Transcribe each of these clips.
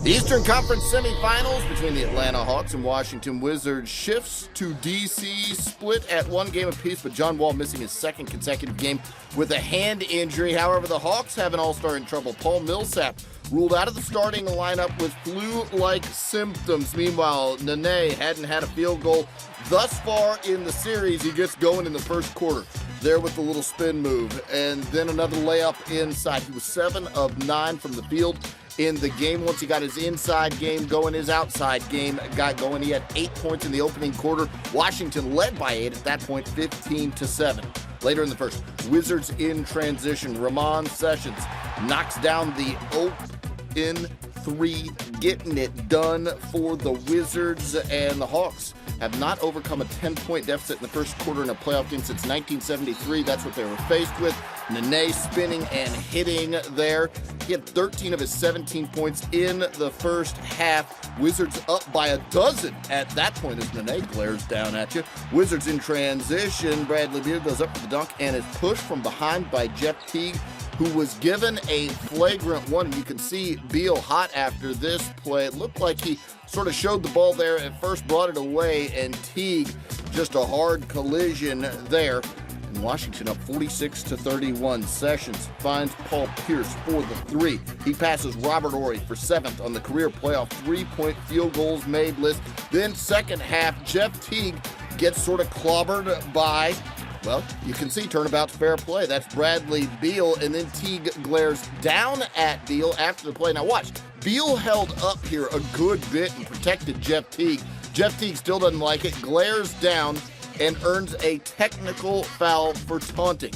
The Eastern Conference semifinals between the Atlanta Hawks and Washington Wizards shifts to D.C., split at one game apiece, but John Wall missing his second consecutive game with a hand injury. However, the Hawks have an all-star in trouble. Paul Millsap ruled out of the starting lineup with flu-like symptoms. Meanwhile, Nene hadn't had a field goal thus far in the series. He gets going in the first quarter there with the little spin move, and then another layup inside. He was 7 of 9 from the field in the game. Once he got his inside game going, his outside game got going. He had 8 points in the opening quarter. Washington led by 8 at that point, 15-7. Later in the first, Wizards in transition. Ramon Sessions knocks down the open three, getting it done for the Wizards, and the Hawks have not overcome a 10-point deficit in the first quarter in a playoff game since 1973. That's what they were faced with. Nene spinning and hitting there. He had 13 of his 17 points in the first half. Wizards up by a dozen at that point as Nene glares down at you. Wizards in transition. Bradley Beal goes up for the dunk and is pushed from behind by Jeff Teague, who was given a flagrant one. And you can see Beal hot after this play. It looked like he sort of showed the ball there at first, brought it away, and Teague, just a hard collision there. And Washington up 46-31. Sessions finds Paul Pierce for the three. He passes Robert Horry for 7th on the career playoff three-point field goals made list. Then second half, Jeff Teague gets sort of clobbered by, well, you can see turnabout's fair play. That's Bradley Beal, and then Teague glares down at Beal after the play. Now watch, Beal held up here a good bit and protected Jeff Teague. Jeff Teague still doesn't like it, glares down, and earns a technical foul for taunting.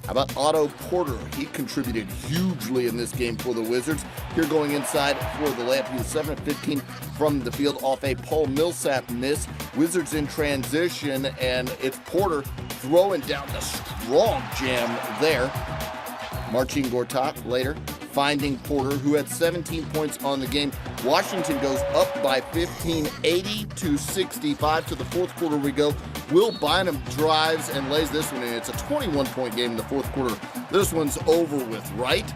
How about Otto Porter? He contributed hugely in this game for the Wizards. Here going inside for the layup. He was 7 of 15 from the field off a Paul Millsap miss. Wizards in transition, and it's Porter throwing down the strong jam there. Marcin Gortat later finding Porter, who had 17 points on the game. Washington goes up by 15, 80-65. To the fourth quarter we go. Will Bynum drives and lays this one in. It's a 21-point game in the fourth quarter. This one's over with, right?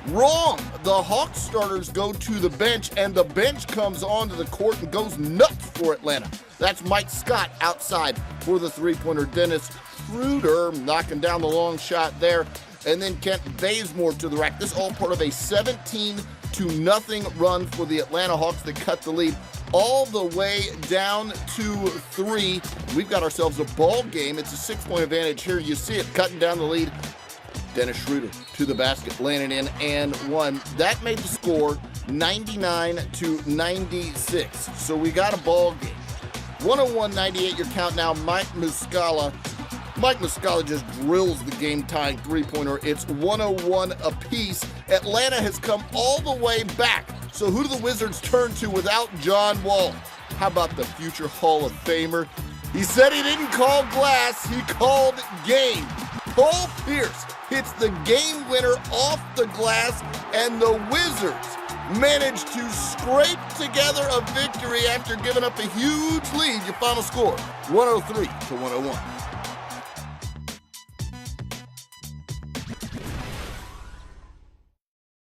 Wrong! The Hawks starters go to the bench, and the bench comes onto the court and goes nuts for Atlanta. That's Mike Scott outside for the three-pointer. Dennis Schroeder knocking down the long shot there. And then Kent Bazemore to the rack. This all part of a 17-0 run for the Atlanta Hawks that cut the lead all the way down to 3. We've got ourselves a ball game. It's a 6-point advantage here. You see it cutting down the lead. Dennis Schroeder to the basket, laying it in and one. That made the score 99-96. So we got a ball game. 101-98 your count now. Mike Muscala just drills the game-tying three-pointer. It's 101 apiece. Atlanta has come all the way back. So who do the Wizards turn to without John Wall? How about the future Hall of Famer? He said he didn't call glass, he called game. Paul Pierce hits the game winner off the glass, and the Wizards managed to scrape together a victory after giving up a huge lead. Your final score, 103-101.